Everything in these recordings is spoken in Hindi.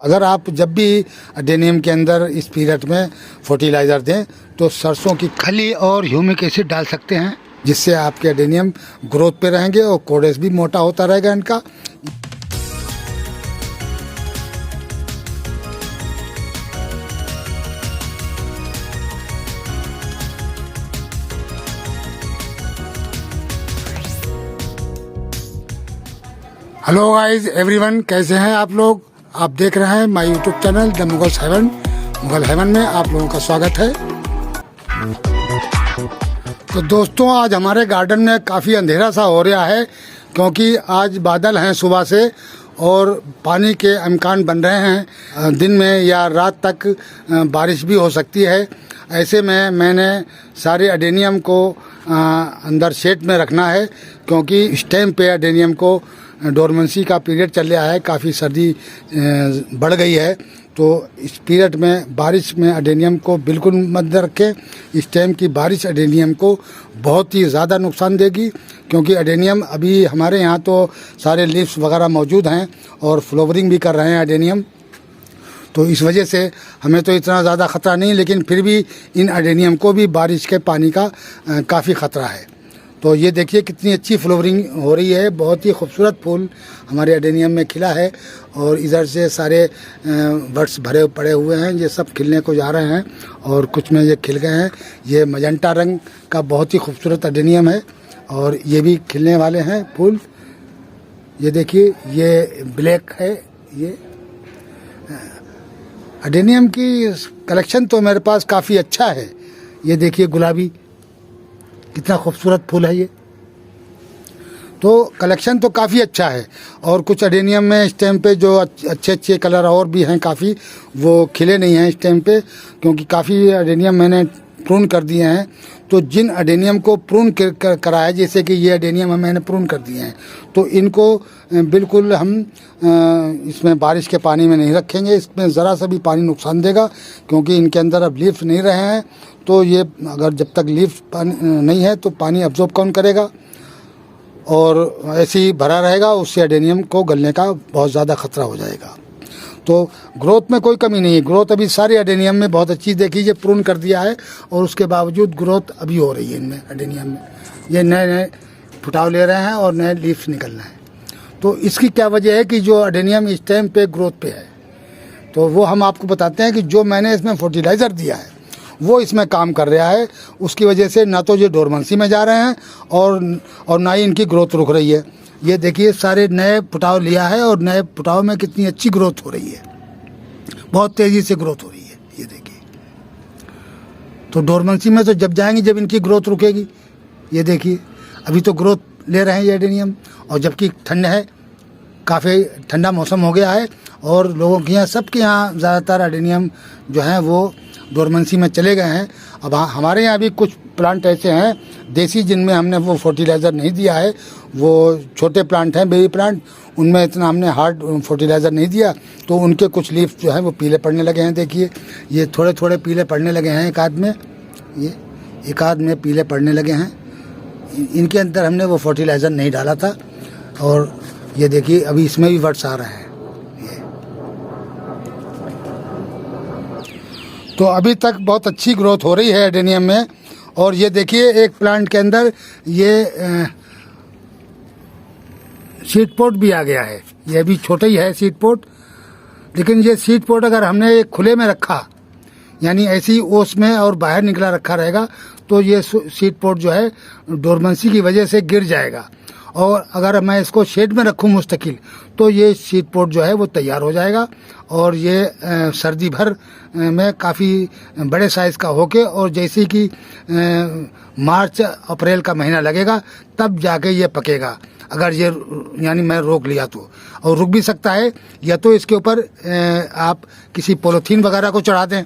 अगर आप जब भी एडेनियम के अंदर इस पीरियड में फर्टिलाइज़र दें तो सरसों की खली और ह्यूमिक एसिड डाल सकते हैं, जिससे आपके एडेनियम ग्रोथ पे रहेंगे और कोडेक्स भी मोटा होता रहेगा इनका। हेलो गाइस एवरीवन, कैसे हैं आप लोग? आप देख रहे हैं my YouTube channel the Mughal heaven. Mughal heaven में आप लोगों का स्वागत है। तो दोस्तों, आज हमारे गार्डन में काफ़ी अंधेरा सा हो रहा है क्योंकि आज बादल हैं सुबह से और पानी के इम्कान बन रहे हैं। दिन में या रात तक बारिश भी हो सकती है। ऐसे में मैंने सारे एडेनियम को अंदर शेड में रखना है क्योंकि इस टाइम पे एडेनियम को डोरमेंसी का पीरियड चल रहा है, काफ़ी सर्दी बढ़ गई है। तो इस पीरियड में बारिश में एडेनियम को बिल्कुल मत रखें। इस टाइम की बारिश एडेनियम को बहुत ही ज़्यादा नुकसान देगी क्योंकि एडेनियम अभी हमारे यहाँ तो सारे लीव्स वगैरह मौजूद हैं और फ्लावरिंग भी कर रहे हैं एडेनियम। तो इस वजह से हमें तो इतना ज़्यादा ख़तरा नहीं, लेकिन फिर भी इन एडेनियम को भी बारिश के पानी का काफ़ी ख़तरा है। तो ये देखिए कितनी अच्छी फ्लावरिंग हो रही है, बहुत ही खूबसूरत फूल हमारे एडेनियम में खिला है और इधर से सारे बड्स भरे पड़े हुए हैं, ये सब खिलने को जा रहे हैं और कुछ में ये खिल गए हैं। ये मजेंटा रंग का बहुत ही खूबसूरत एडेनियम है और ये भी खिलने वाले हैं फूल। ये देखिए, ये ब्लैक है। ये एडेनियम की कलेक्शन तो मेरे पास काफ़ी अच्छा है। ये देखिए गुलाबी, कितना खूबसूरत फूल है ये। तो कलेक्शन तो काफ़ी अच्छा है और कुछ एडेनियम में इस टाइम पे जो अच्छे अच्छे कलर और भी हैं काफ़ी, वो खिले नहीं हैं इस टाइम पे क्योंकि काफ़ी एडेनियम मैंने प्रून कर दिए हैं। तो जिन एडेनियम को प्रून करा है, जैसे कि ये एडेनियम मैंने प्रून कर दिए हैं, तो इनको बिल्कुल हम इसमें बारिश के पानी में नहीं रखेंगे। इसमें ज़रा सा भी पानी नुकसान देगा क्योंकि इनके अंदर अब लीफ नहीं रहे हैं। तो ये अगर जब तक लीफ नहीं है तो पानी अब्जॉर्ब कौन करेगा और ऐसे ही भरा रहेगा, उससे एडेनियम को गलने का बहुत ज़्यादा ख़तरा हो जाएगा। तो ग्रोथ में कोई कमी नहीं है। ग्रोथ अभी सारे एडेनियम में बहुत अच्छी देखी, ये प्रून कर दिया है और उसके बावजूद ग्रोथ अभी हो रही है इनमें एडेनियम में। ये नए नए फुटाव ले रहे हैं और नए लीफ निकल रहे हैं। तो इसकी क्या वजह है कि जो एडेनियम इस टाइम पे ग्रोथ पे है, तो वो हम आपको बताते हैं कि जो मैंने इसमें फर्टिलाइज़र दिया है वो इसमें काम कर रहा है। उसकी वजह से ना तो ये डोरमेंसी में जा रहे हैं और ना ही इनकी ग्रोथ रुक रही है। ये देखिए सारे नए फुटाव लिया है और नए फुटाव में कितनी अच्छी ग्रोथ हो रही है, बहुत तेज़ी से ग्रोथ हो रही है। ये देखिए, तो डोरमेंसी में तो जब जाएंगे जब इनकी ग्रोथ रुकेगी। ये देखिए अभी तो ग्रोथ ले रहे हैं ये एडेनियम, और जबकि ठंड है, काफ़ी ठंडा मौसम हो गया है और लोगों के यहाँ, सबके यहाँ ज़्यादातर एडेनियम जो हैं वो डोरमेंसी में चले गए हैं। अब हमारे यहाँ भी कुछ प्लांट ऐसे हैं देसी जिनमें हमने वो फर्टिलाइज़र नहीं दिया है। वो छोटे प्लांट हैं, बेबी प्लांट, उनमें इतना हमने हार्ड फर्टिलाइज़र नहीं दिया, तो उनके कुछ लीफ जो हैं वो पीले पड़ने लगे हैं। देखिए ये थोड़े थोड़े पीले पड़ने लगे हैं, एक आध में, ये एक आध में पीले पड़ने लगे हैं। इनके अंदर हमने वो फर्टिलाइज़र नहीं डाला था और ये देखिए अभी इसमें भी वर्ड्स आ रहे हैं। तो अभी तक बहुत अच्छी ग्रोथ हो रही है एडेनियम में। और ये देखिए एक प्लांट के अंदर ये सीड पोट भी आ गया है। ये अभी छोटा ही है सीड पोट, लेकिन ये सीड पोट अगर हमने एक खुले में रखा, यानी ऐसी ओस में और बाहर निकला रखा रहेगा, तो ये सीड पोट जो है डोरमेंसी की वजह से गिर जाएगा। और अगर मैं इसको शेड में रखूँ मुस्तकिल, तो ये सीड पोट जो है वो तैयार हो जाएगा और ये सर्दी भर में काफ़ी बड़े साइज़ का होके, और जैसे कि मार्च अप्रैल का महीना लगेगा तब जाके ये पकेगा। अगर ये यानी मैं रोक लिया तो, और रुक भी सकता है, या तो इसके ऊपर आप किसी पॉलीथीन वगैरह को चढ़ा दें।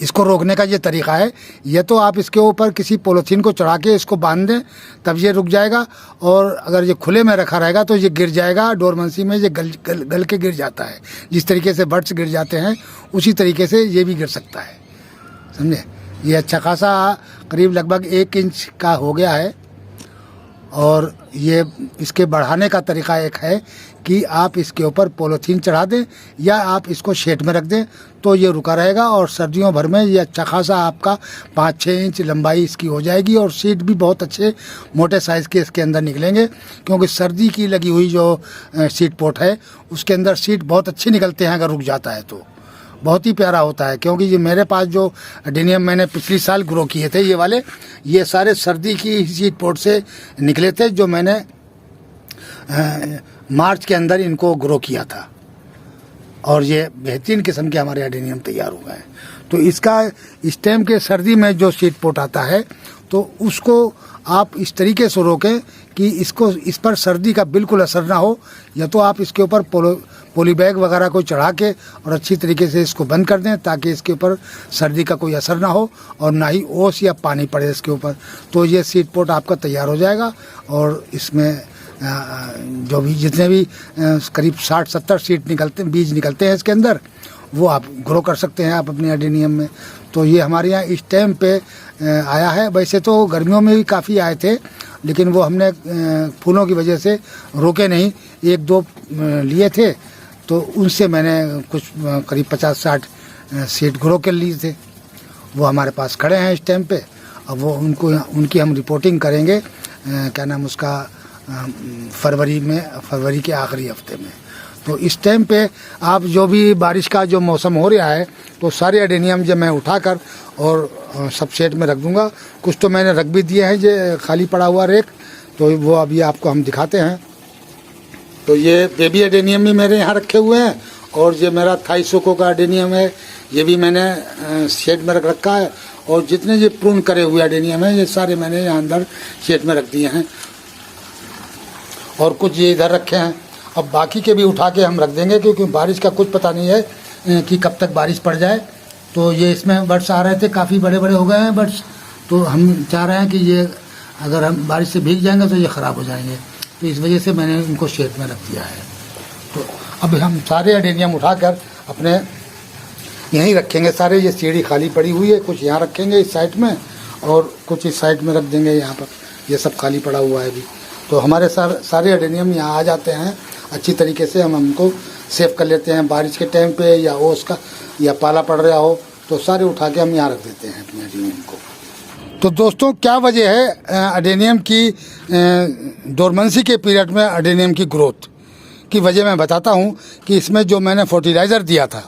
इसको रोकने का ये तरीका है, ये तो आप इसके ऊपर किसी पॉलीथीन को चढ़ा के इसको बांध दें, तब ये रुक जाएगा। और अगर ये खुले में रखा रहेगा तो ये गिर जाएगा। डोरमेंसी में ये गल के गिर जाता है। जिस तरीके से बड्स गिर जाते हैं उसी तरीके से ये भी गिर सकता है, समझे। ये अच्छा खासा करीब लगभग 1 इंच का हो गया है। और ये इसके बढ़ाने का तरीका एक है कि आप इसके ऊपर पॉलीथीन चढ़ा दें या आप इसको शेड में रख दें तो ये रुका रहेगा और सर्दियों भर में ये अच्छा खासा आपका 5-6 इंच लंबाई इसकी हो जाएगी और सीट भी बहुत अच्छे मोटे साइज़ के इसके अंदर निकलेंगे, क्योंकि सर्दी की लगी हुई जो सीट पोर्ट है उसके अंदर सीट बहुत अच्छे निकलते हैं अगर रुक जाता है तो बहुत ही प्यारा होता है। क्योंकि ये मेरे पास जो एडेनियम मैंने पिछले साल ग्रो किए थे ये सारे सर्दी की सीट पोर्ट से निकले थे जो मैंने मार्च के अंदर इनको ग्रो किया था और ये बेहतरीन किस्म के हमारे एडेनियम तैयार हो गए हैं। तो इसका स्टेम के सर्दी में जो सीट पोर्ट आता है तो उसको आप इस तरीके से रोकें कि इस पर सर्दी का बिल्कुल असर ना हो, या तो आप इसके ऊपर पॉली बैग वगैरह को चढ़ा के और अच्छी तरीके से इसको बंद कर दें ताकि इसके ऊपर सर्दी का कोई असर ना हो और ना ही ओस या पानी पड़े इसके ऊपर। तो ये सीट पोर्ट आपका तैयार हो जाएगा और इसमें जो भी जितने भी करीब 60-70 सीट बीज निकलते हैं इसके अंदर वो आप ग्रो कर सकते हैं आप अपने एडेनियम में। तो ये हमारे यहाँ इस टाइम पे आया है। वैसे तो गर्मियों में भी काफ़ी आए थे लेकिन वो हमने फूलों की वजह से रोके नहीं, 1-2 लिए थे तो उनसे मैंने कुछ करीब 50-60 सीट ग्रो कर लिए थे। वो हमारे पास खड़े हैं इस टाइम पे। अब वो उनकी हम रिपोर्टिंग करेंगे क्या नाम उसका फरवरी के आखिरी हफ्ते में। तो इस टाइम पे आप जो भी बारिश का जो मौसम हो रहा है तो सारे एडेनियम जब मैं उठाकर और सब सेट में रख दूंगा। कुछ तो मैंने रख भी दिए हैं जो खाली पड़ा हुआ रेक, तो वो अभी आपको हम दिखाते हैं। तो ये बेबी एडेनियम भी मेरे यहाँ रखे हुए हैं और ये मेरा थाईसोको का एडेनियम है ये भी मैंने शेड में रख रखा है और जितने ये प्रून करे हुए एडेनियम है ये सारे मैंने यहाँ अंदर शेड में रख दिए हैं और कुछ ये इधर रखे हैं। अब बाकी के भी उठा के हम रख देंगे क्योंकि बारिश का कुछ पता नहीं है कि कब तक बारिश पड़ जाए। तो ये इसमें बर्ड्स आ रहे थे, काफ़ी बड़े बड़े हो गए हैं बर्ड्स, तो हम चाह रहे हैं कि ये अगर हम बारिश से भीग जाएंगे तो ये ख़राब हो जाएंगे, तो इस वजह से मैंने इनको शेड में रख दिया है। तो अब हम सारे एडेनियम उठाकर अपने यहीं रखेंगे सारे। ये सीढ़ी खाली पड़ी हुई है, कुछ यहाँ रखेंगे इस साइड में और कुछ इस साइड में रख देंगे यहाँ पर, ये सब खाली पड़ा हुआ है अभी। तो हमारे सारे एडेनियम यहाँ आ जाते हैं अच्छी तरीके से, हम उनको सेव कर लेते हैं बारिश के टाइम पे या ओस का या पाला पड़ रहा हो तो सारे उठा के हम यहाँ रख देते हैं अपने एडेनियम को। तो दोस्तों क्या वजह है एडेनियम की डोरमेंसी के पीरियड में एडेनियम की ग्रोथ की वजह मैं बताता हूँ कि इसमें जो मैंने फर्टिलाइज़र दिया था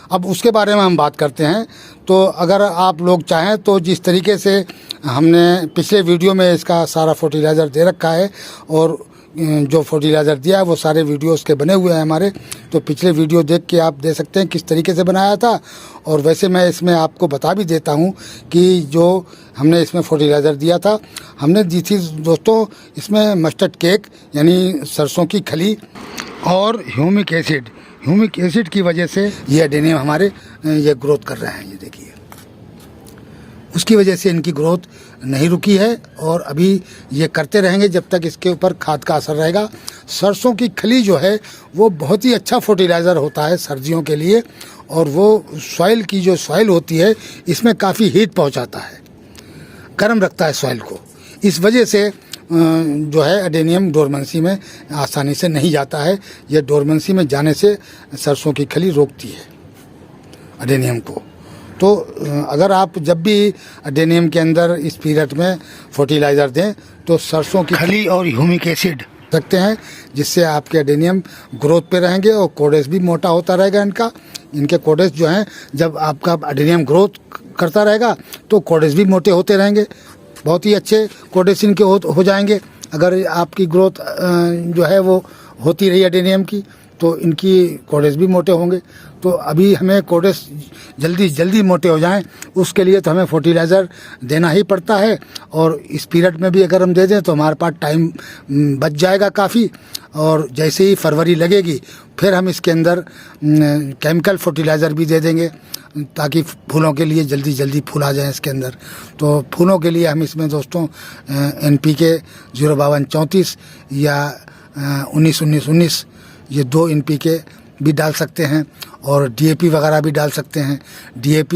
अब उसके बारे में हम बात करते हैं। तो अगर आप लोग चाहें तो जिस तरीके से हमने पिछले वीडियो में इसका सारा फर्टिलाइज़र दे रखा है और जो फर्टिलाइज़र दिया है वो सारे वीडियोस के बने हुए हैं हमारे, तो पिछले वीडियो देख के आप दे सकते हैं किस तरीके से बनाया था। और वैसे मैं इसमें आपको बता भी देता हूँ कि जो हमने इसमें फर्टिलाइज़र दिया था हमने दी थी दोस्तों इसमें मस्टर्ड केक यानी सरसों की खली और ह्यूमिक एसिड की वजह से ये एडेनियम हमारे ये ग्रोथ कर रहे हैं। ये देखिए उसकी वजह से इनकी ग्रोथ नहीं रुकी है और अभी ये करते रहेंगे जब तक इसके ऊपर खाद का असर रहेगा। सरसों की खली जो है वो बहुत ही अच्छा फर्टिलाइज़र होता है सर्दियों के लिए और वो सॉइल की जो सॉइल होती है इसमें काफ़ी हीट पहुंचाता है, गर्म रखता है सॉइल को। इस वजह से जो है एडेनियम डोरमेंसी में आसानी से नहीं जाता है। यह डोरमेंसी में जाने से सरसों की खली रोकती है एडेनियम को। तो अगर आप जब भी एडेनियम के अंदर इस पीरियड में फर्टिलाइज़र दें तो सरसों की खली और ह्यूमिक एसिड रखते हैं जिससे आपके एडेनियम ग्रोथ पे रहेंगे और कोडेस भी मोटा होता रहेगा। इनके कोडेस जो हैं जब आपका एडेनियम ग्रोथ करता रहेगा तो कोडेस भी मोटे होते रहेंगे, बहुत ही अच्छे कोडेस इनके हो जाएंगे। अगर आपकी ग्रोथ जो है वो होती रही एडेनियम की तो इनकी कोडेस भी मोटे होंगे। तो अभी हमें कोडेस जल्दी मोटे हो जाएं उसके लिए तो हमें फर्टिलाइज़र देना ही पड़ता है और इस पीरियड में भी अगर हम दे दें तो हमारे पास टाइम बच जाएगा काफ़ी। और जैसे ही फरवरी लगेगी फिर हम इसके अंदर केमिकल फर्टिलाइज़र भी दे देंगे ताकि फूलों के लिए जल्दी फूल आ जाएँ इसके अंदर। तो फूलों के लिए हम इसमें दोस्तों NPK 05234 या 19-19-19 ये 2 NPK भी डाल सकते हैं और DAP वगैरह भी डाल सकते हैं। DAP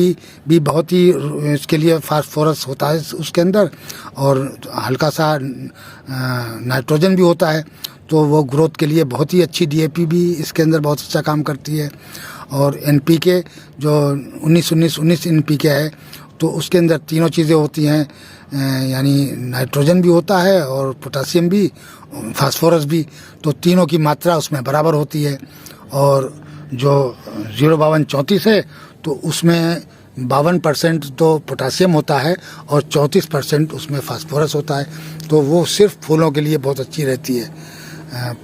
भी बहुत ही इसके लिए फास्फोरस होता है उसके अंदर और हल्का सा नाइट्रोजन भी होता है। तो वो ग्रोथ के लिए बहुत ही अच्छी, डीएपी भी इसके अंदर बहुत अच्छा काम करती है। और एनपीके जो 19-19-19 एनपीके है, तो उसके अंदर तीनों चीज़ें होती हैं, यानी नाइट्रोजन भी होता है और पोटासियम भी, फास्फोरस भी, तो तीनों की मात्रा उसमें बराबर होती है। और जो 052-34 है, तो उसमें 52% तो पोटासियम होता है और 34% उसमें फास्फोरस होता है। तो वो सिर्फ फूलों के लिए बहुत अच्छी रहती है,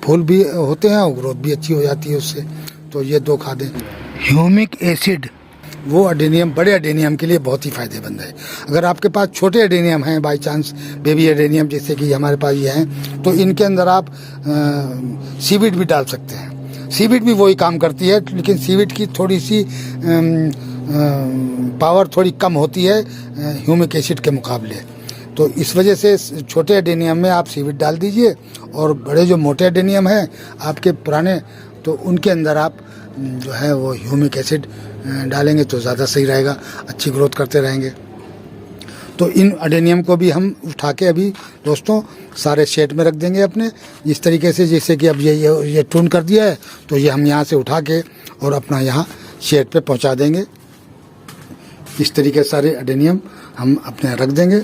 फूल भी होते हैं और ग्रोथ भी अच्छी हो जाती है उससे। तो ये 2 खादें। ह्यूमिक एसिड वो अडेनियम, बड़े अडेनियम के लिए बहुत ही फायदेमंद है। अगर आपके पास छोटे अडेनियम हैं, बाई चांस बेबी अडेनियम जैसे कि हमारे पास ये हैं, तो इनके अंदर आप सीवीड भी डाल सकते हैं। सीवीड भी वही काम करती है, लेकिन सीवीड की थोड़ी सी पावर थोड़ी कम होती है ह्यूमिक एसिड के मुकाबले। तो इस वजह से छोटे एडेनियम में आप सीवीड डाल दीजिए, और बड़े जो मोटे एडेनियम हैं आपके पुराने, तो उनके अंदर आप जो है वो ह्यूमिक एसिड डालेंगे तो ज़्यादा सही रहेगा, अच्छी ग्रोथ करते रहेंगे। तो इन अडेनियम को भी हम उठा के अभी दोस्तों सारे शेड में रख देंगे अपने, इस तरीके से, जैसे कि अब ये टून कर दिया है, तो ये हम यहाँ से उठा के और अपना यहाँ शेड पे पहुँचा देंगे। इस तरीके से सारे अडेनियम हम अपने रख देंगे।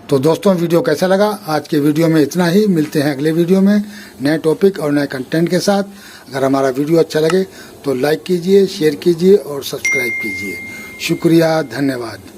तो दोस्तों वीडियो कैसा लगा? आज के वीडियो में इतना ही। मिलते हैं अगले वीडियो में नए टॉपिक और नए कंटेंट के साथ। अगर हमारा वीडियो अच्छा लगे तो लाइक कीजिए, शेयर कीजिए और सब्सक्राइब कीजिए। शुक्रिया, धन्यवाद।